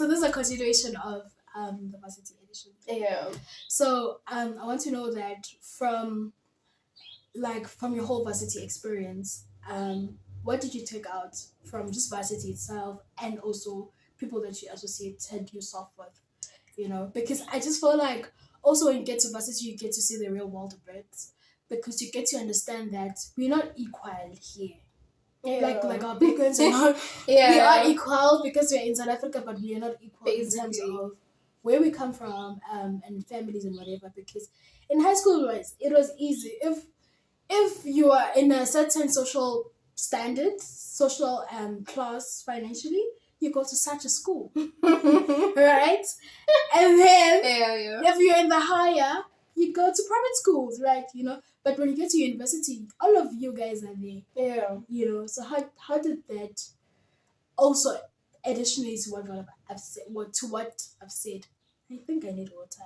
so this is a continuation of the Varsity edition. Yeah. So I want to know that from your whole Varsity experience, what did you take out from just Varsity itself and also people that you associated yourself with? You know, because I just feel like also when you get to Varsity, you get to see the real world a bit, because you get to understand that we're not equal here. Yeah. Like our parents are not. Yeah. We are equal because we're in South Africa, but we are not equal in terms Basically. of where we come from, and families and whatever. Because in high school, it was easy if you are in a certain social standard, social class financially, you go to such a school, right? And then Yeah. if you're in the higher, you go to private schools, right? You know, but when you get to university, all of you guys are there. Yeah. You know, so how did that also, additionally to what I've said, what I've said, I think I need water.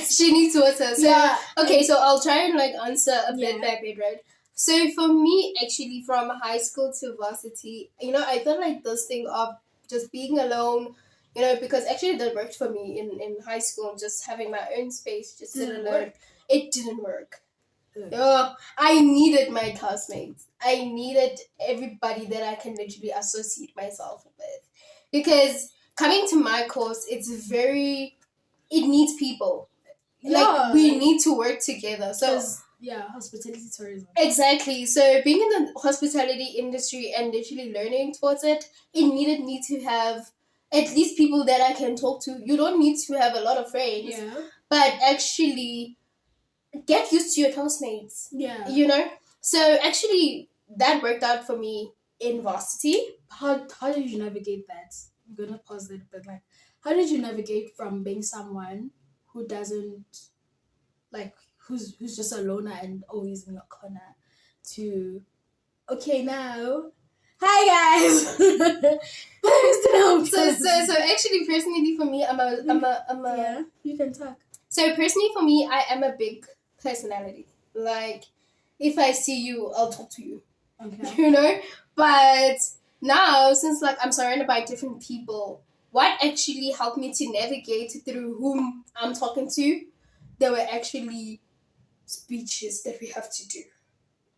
She needs water. So Yeah. okay, so I'll try and answer a bit Yeah. by bit, right? So for me, actually, from high school to varsity, I felt like this thing of just being alone, because actually that worked for me in high school, just having my own space, just sit Didn't alone. work. It didn't work. Ugh. Oh, I needed my classmates. I needed everybody that I can literally associate myself with. Because coming to my course, it needs people. Like, we need to work together. So, hospitality tourism. exactly. So, being in the hospitality industry and literally learning towards it, it needed me to have at least people that I can talk to. You don't need to have a lot of friends. Yeah. But actually get used to your classmates. Yeah. So actually that worked out for me in varsity. How did you navigate that? I'm gonna pause it, but how did you navigate from being someone who doesn't who's just a loner and always in your corner to okay now, hi guys. So actually personally for me I'm a yeah, you can talk. So personally for me, I am a big personality. Like, if I see you, I'll talk to you. Okay. But now, since I'm surrounded by different people, what actually helped me to navigate through whom I'm talking to, there were actually speeches that we have to do.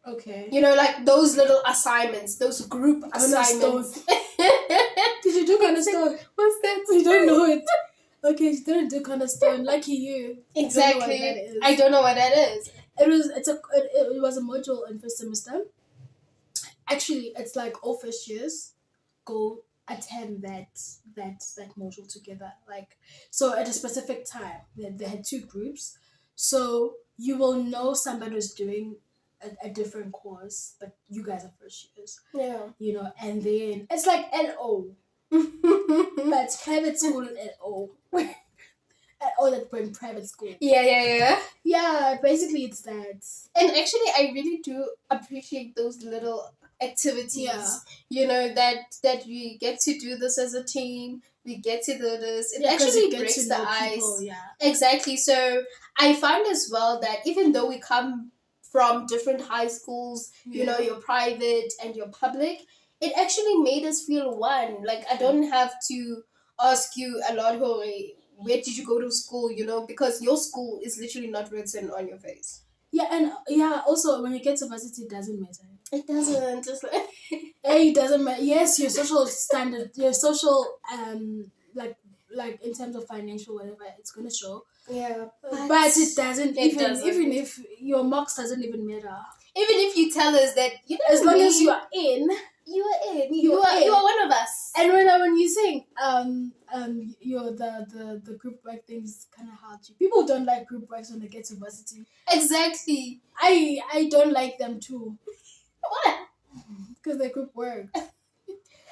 Okay. Like those little assignments, those group assignments. Did you do cornerstone? What's that? You don't know it. Okay, you didn't do cornerstone. Lucky you. Exactly. I don't know what that is. It was a module in first semester. Actually, it's like all first years go attend that module together. So at a specific time, they had two groups. So you will know somebody who's doing a different course, but you guys are first years. Yeah. And then it's like LO. But it's private school LO. All that in private school. Yeah. Yeah, basically it's that. And actually, I really do appreciate those little activities. Yeah. That we get to do this as a team. We get to do this. It 'cause actually you get breaks to the know ice. people, yeah. Exactly. So I found as well that even though we come from different high schools, your private and your public, it actually made us feel one. Like, I don't have to ask you a lot, where did you go to school, because your school is literally not written on your face. Yeah, and also when you get to varsity, it doesn't matter. It doesn't. Just it doesn't matter. Yes, your social standard, your social like in terms of financial whatever, it's gonna show. Yeah, but it doesn't. Even if your marks doesn't even matter. Even if you tell us that as long as you are in. You are one of us. And when you sing, the group work thing is kind of hard. People don't like group works when they get to varsity. Exactly. I don't like them too. What? Because they group work.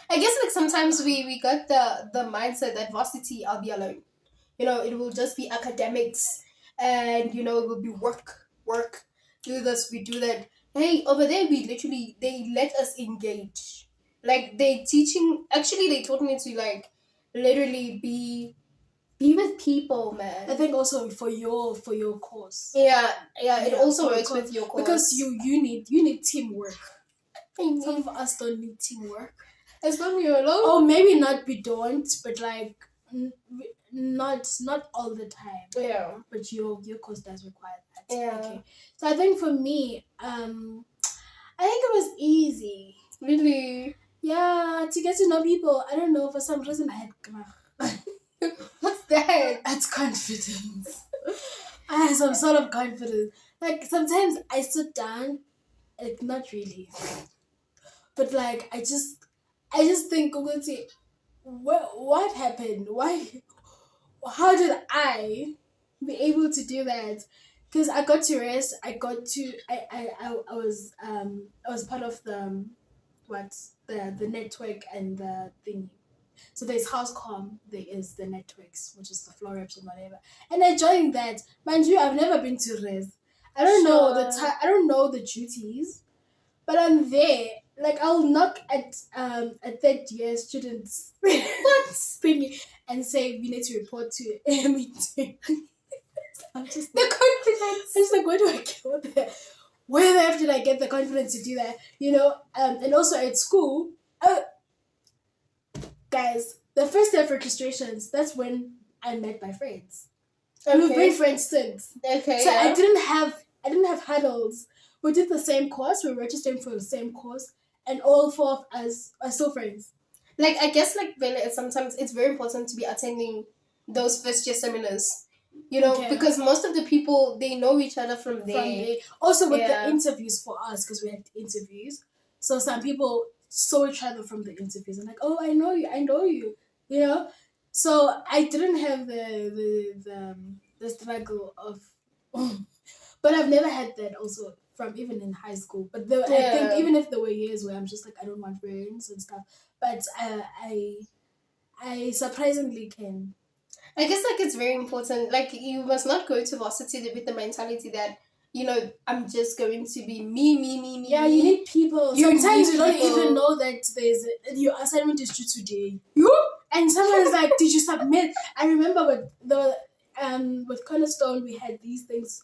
I guess sometimes we got the mindset that varsity, I'll be alone. It will just be academics, and it will be work. Do this, we do that. Hey, over there, they let us engage. Like, they taught me to, literally be with people, man. I think also for your course. Yeah, it also works with your course. Because you need teamwork. Some of us don't need teamwork. As long as you're alone. Or maybe not we don't, but like not all the time. Yeah. But your course does require that. Yeah. Okay. So I think for me, I think it was easy. Really? Yeah, to get to know people. I don't know, for some reason I had What's that? That's confidence. I had some sort of confidence. Like sometimes I sit down, like not really, but like I just think, okay, what happened? Why? How did I be able to do that? Because I got to rest. I was part of the what the network and the thingy. So there's house com, there is the networks, which is the floor reps and whatever. And I joined that. Mind you, I've never been to res. I don't know the Sure. I don't know the duties, but I'm there. Like I'll knock at third year students What? thingy and say we need to report to a meeting. I'm just The like, confidence. I'm just like, where do I go there? Where the F did I get the confidence to do that? You know, and also at school, guys, the first day of registrations, that's when I met my friends. And we've been friends since. Okay. So Yeah. I didn't have huddles. We did the same course, we were registering for the same course, and all four of us are still friends. Like, I guess, like, Bella, sometimes it's very important to be attending those first year seminars. You know, Okay. because most of the people, they know each other from there. From there. Also with Yeah. the interviews for us, because we had interviews. So some people saw each other from the interviews and like, oh, I know you, you know. So I didn't have the struggle of, but I've never had that also from even in high school. But I Yeah. think even if there were years where I'm just like I don't want friends and stuff, but I surprisingly can. I guess, like, it's very important. Like, you must not go to varsity with the mentality that, you know, I'm just going to be me. Yeah, you need people. You Sometimes need you don't people. even know that your assignment is due today. You? And someone's like, "Did you submit?" I remember with Cornerstone we had these things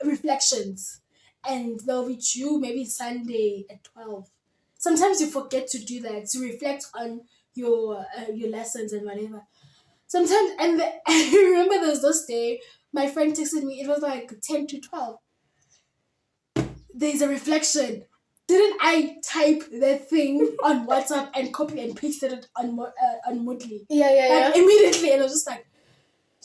reflections, and they'll be due maybe Sunday at 12. Sometimes you forget to do that to reflect on your lessons and whatever. Sometimes I remember there was this day my friend texted me. It was like 10 to 12. There's a reflection. Didn't I type that thing on WhatsApp and copy and pasted it on Moodly? Yeah. Like, immediately, and I was just like,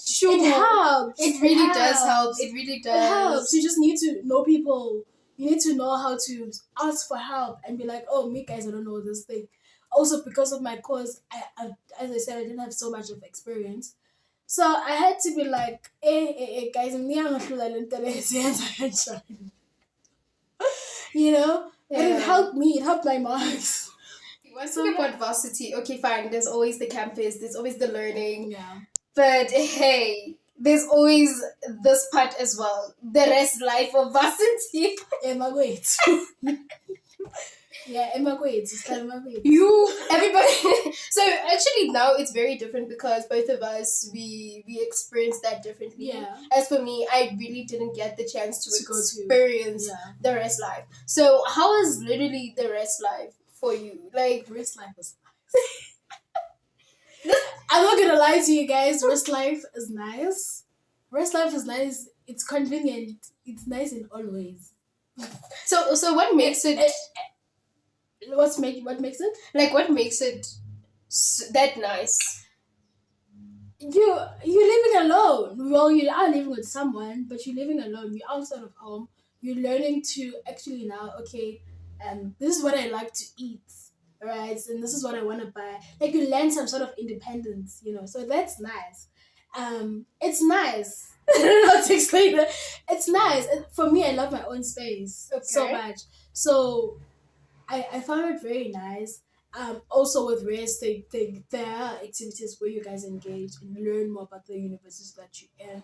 Sure. it helps. It really It does help. helps. It really It does. helps. You just need to know people. You need to know how to ask for help and be like, oh, me guys, I don't know this thing. Also, because of my course, I as I said, I didn't have so much of experience. So I had to be like, guys, you know? But it helped me. It helped my marks. One So, thing yeah. about varsity, okay, fine, there's always the campus, there's always the learning, Yeah. but hey, there's always this part as well, the rest life of varsity. Emma, wait. Yeah, Emma, wait. It's Emma, wait. Everybody. So actually now it's very different because both of us we experience that differently. Yeah. As for me, I really didn't get the chance to To go to- experience Yeah. the rest life. So how is literally the rest life for you? Like, Rest life is nice. I'm not gonna lie to you guys. Rest life is nice. Rest life is nice. It's convenient. It's nice in all ways. so what makes it What makes it? like what makes it that nice? You're living alone. Well, you are living with someone, but you're living alone. You're outside of home. You're learning to actually now. Okay, this is what I like to eat, right? And this is what I want to buy. Like you learn some sort of independence, you know. So that's nice. It's nice. I don't know how to explain that. It's nice. For me, I love my own space so Okay. much. So I found it very nice. Also with race, there are activities where you guys engage and learn more about the universities that you're in,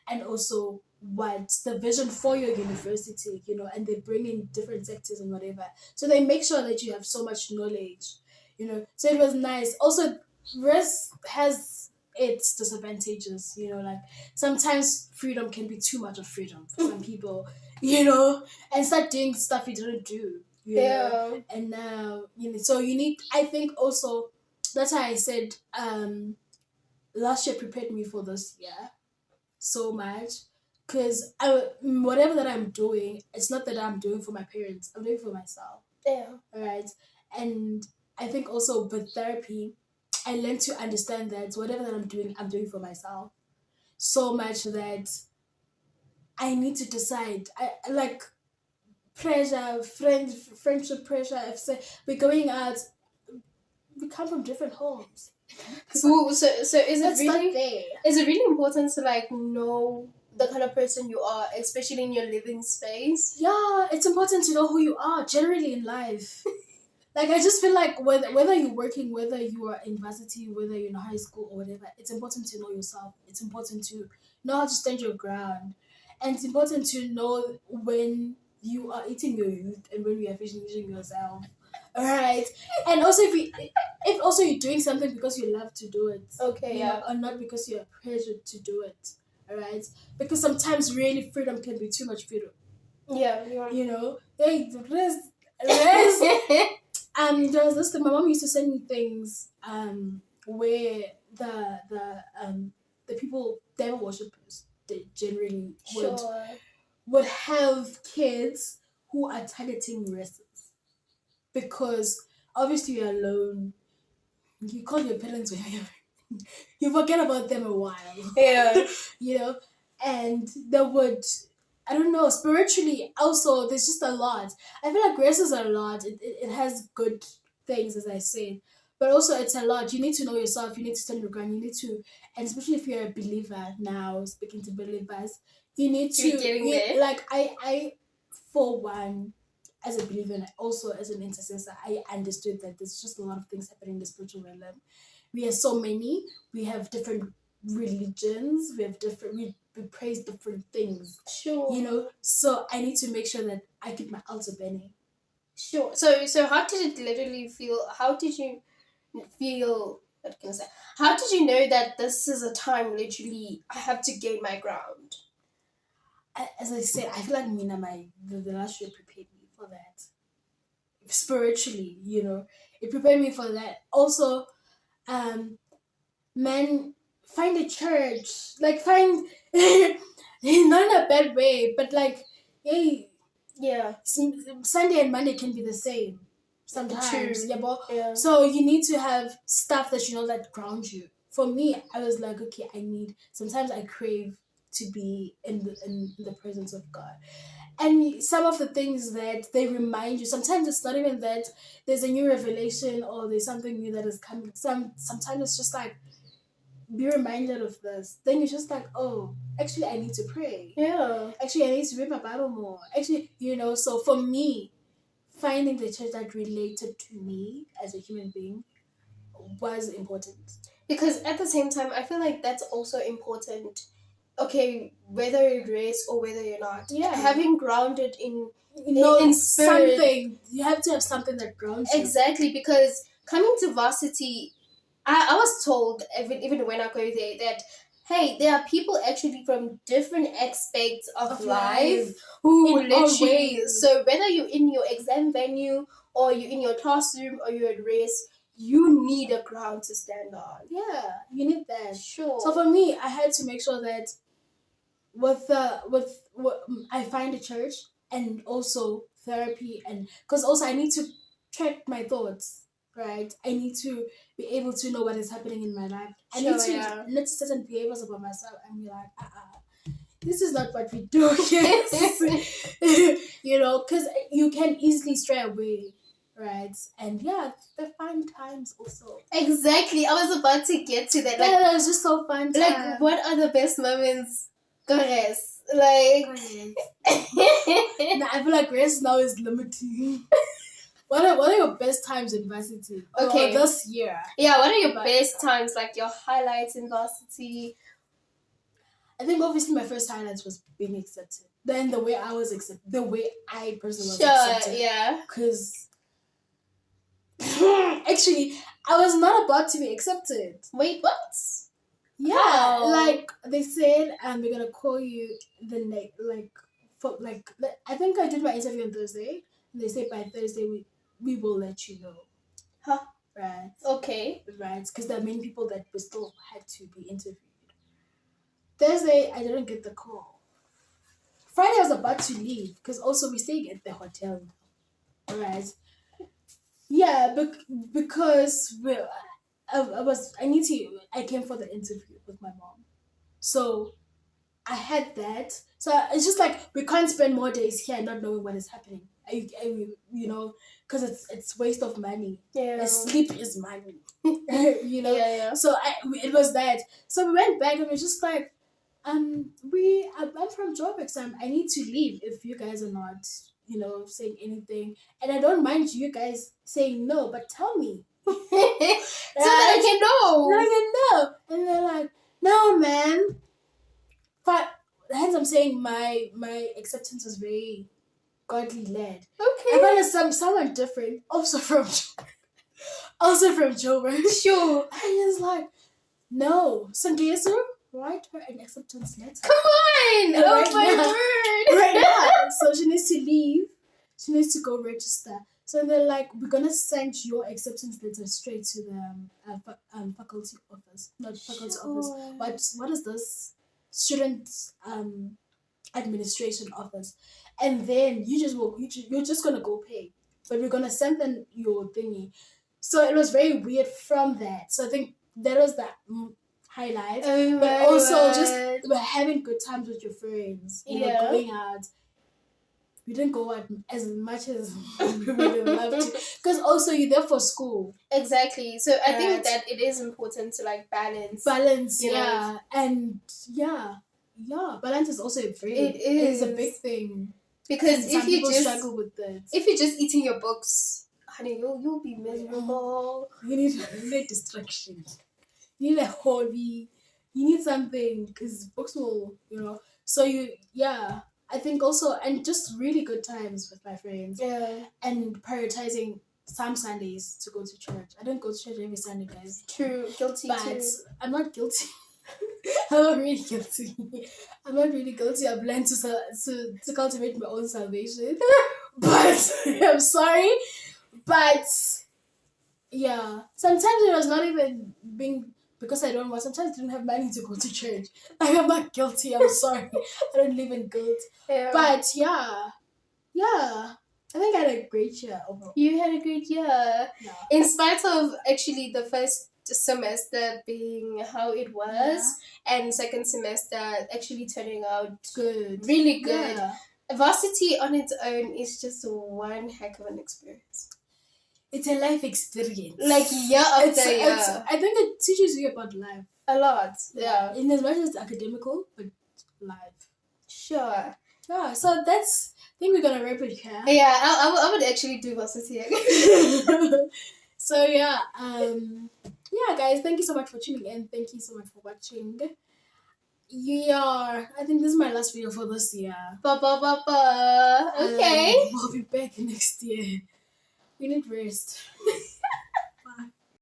and also what's the vision for your university, you know, and they bring in different sectors and whatever. So they make sure that you have so much knowledge, you know. So it was nice. Also, race has its disadvantages, you know, like sometimes freedom can be too much of freedom for some people, you know, and start doing stuff you didn't do. you know. Yeah. And now, so you need, I think also, that's why I said last year prepared me for this year so much. Because whatever that I'm doing, it's not that I'm doing for my parents, I'm doing for myself. Yeah. Right? And I think also with therapy, I learned to understand that whatever that I'm doing for myself. So much that I need to decide. I like pressure, friendship pressure. If say we're going out, we come from different homes. So is it Let's start really there. is it really important to like know the kind of person you are, especially in your living space? Yeah, it's important to know who you are generally in life. Like I just feel like whether you're working, whether you are in varsity, whether you're in high school or whatever, it's important to know yourself. It's important to know how to stand your ground, and it's important to know when you are eating your youth and when you are finishing yourself. All right, and also if also you're doing something because you love to do it, Okay, you know, yeah. or not because you're pressured to do it. All right, because sometimes really freedom can be too much freedom. Yeah, you're You know, hey, rest. There was this thing. My mom used to send me things where the people devil worshippers they generally sure. would have kids who are targeting races because obviously you're alone. You call your parents when you forget about them a while. Yeah. You know, and they would, I don't know, spiritually also there's just a lot. I feel like grace is a lot. It has good things, as I said, but also it's a lot. You need to know yourself, you need to stand your ground, you need to, and especially if you're a believer now, speaking to believers, you need to, You're getting there. like I for one, as a believer and also as an intercessor, I understood that there's just a lot of things happening in the spiritual realm. We are so many, we have different religions, we praise different things, Sure. you know. So I need to make sure that I keep my altar burning. Sure. So how did it literally feel? How did you feel? What can I say? How did you know that this is a time literally I have to gain my ground? As I said, I feel like Mina, the last year prepared me for that spiritually. You know, it prepared me for that. Also, um, man, find a church, like find not in a bad way, but like, hey, Yeah. Sunday and Monday can be the same sometimes. True. Yeah, but Yeah. so you need to have stuff that you know that ground you. For me, I was like, okay, I need. Sometimes I crave to be in the presence of God, and some of the things that they remind you. Sometimes it's not even that there's a new revelation or there's something new that is coming. Sometimes it's just like be reminded of this. Then you're just like, oh, actually, I need to pray. Yeah. Actually, I need to read my Bible more. Actually, you know, so for me, finding the church that related to me as a human being was important. Because at the same time, I feel like that's also important. Okay, whether you're raised or whether you're not, Yeah. having grounded in No, in spirit. something. You have to have something that grounds you. Exactly, because coming to varsity, I was told even when I go there that hey, there are people actually from different aspects of life who In all literally. ways. So whether you're in your exam venue or you're in your classroom or you're at race, you need a ground to stand on. Yeah, you need that. Sure. So for me, I had to make sure that with I find a church and also therapy, and because also I need to track my thoughts, right? I need to be able to know what is happening in my life. I need to yeah. notice certain behaviors about myself and be like, this is not what we do. Yes. You know, because you can easily stray away, right? And yeah, the fun times also. Exactly. I was about to get to that. Yeah, Like, that was just so fun. like what are the best moments? Goddess. Like Nah, I feel like race now is limiting. What are your best times in varsity? Okay. Or this year? Yeah, what are your But- best times? Like your highlights in varsity? I think obviously my first highlights was being accepted. Then the way I was accepted, the way I personally was Sure, accepted. yeah. Because actually, I was not about to be accepted. Wait, what? Yeah, How? like they said, we're gonna call you the next, like, for like, I think I did my interview on Thursday. And they say by Thursday we will let you know. Huh? Right. Okay. Right. Because there are many people that we still had to be interviewed. Thursday, I didn't get the call. Friday, I was about to leave because also we staying at the hotel. Right. Yeah, because I came for the interview with my mom. So I had that. So it's just like we can't spend more days here not knowing what is happening. Because it's waste of money. Yeah. Sleep is money. Yeah. So it was that. So we went back and we're just like, I'm from Joburg, so I need to leave if you guys are not, saying anything. And I don't mind you guys saying no, but tell me. So that I can know. Then I can know. And they're like, no, man. But hence I'm saying my acceptance was very godly led. Okay. I found someone different, also from Joburg. Sure. And he's like, no, Sangesu, write her an acceptance letter. Come on! And Oh my word! Right now. So she needs to leave. She needs to go register. So they're like, we're gonna send your acceptance letter straight to the faculty office, not faculty office. But what is this? Student administration office, and then you're just gonna go pay, but we're gonna send them your thingy. So it was very weird from that. So I think that was the highlight. Oh But my also word. just we're having good times with your friends. Yeah. Going out. We didn't go out as much as we would love to, because also you're there for school. Exactly. So I think Right. that it is important to like balance. You know. And balance is also it's a big thing. Because And some if you people just struggle with that. if you're just eating your books, honey, you'll be miserable. You need distraction. You need a hobby. You need something, because books will, So I think also, and just really good times with my friends, Yeah. and prioritizing some Sundays to go to church. I don't go to church every Sunday, guys. True. Guilty But too. I'm not guilty. I'm not really guilty. I'm not really guilty. I've learned to cultivate my own salvation. But I'm sorry. But yeah, sometimes it was not even being because I don't want. Sometimes I didn't have money to go to church. Like, I'm not guilty. I'm sorry. I don't live in guilt. Yeah. But yeah, I think I had a great year overall. You had a great year. Yeah. In spite of actually the first semester being how it was, and second semester actually turning out Good. really good. Yeah. Varsity on its own is just one heck of an experience. It's a life experience. Like year after year. I think it teaches you about life. A lot. Yeah. In as much as it's academical, but life. Sure. Yeah, so that's, I think we're gonna wrap it here. Yeah, I would actually do Varsity again. So yeah, guys, thank you so much for tuning in. Thank you so much for watching. I think this is my last video for this year. Okay. We'll be back next year. We need rest.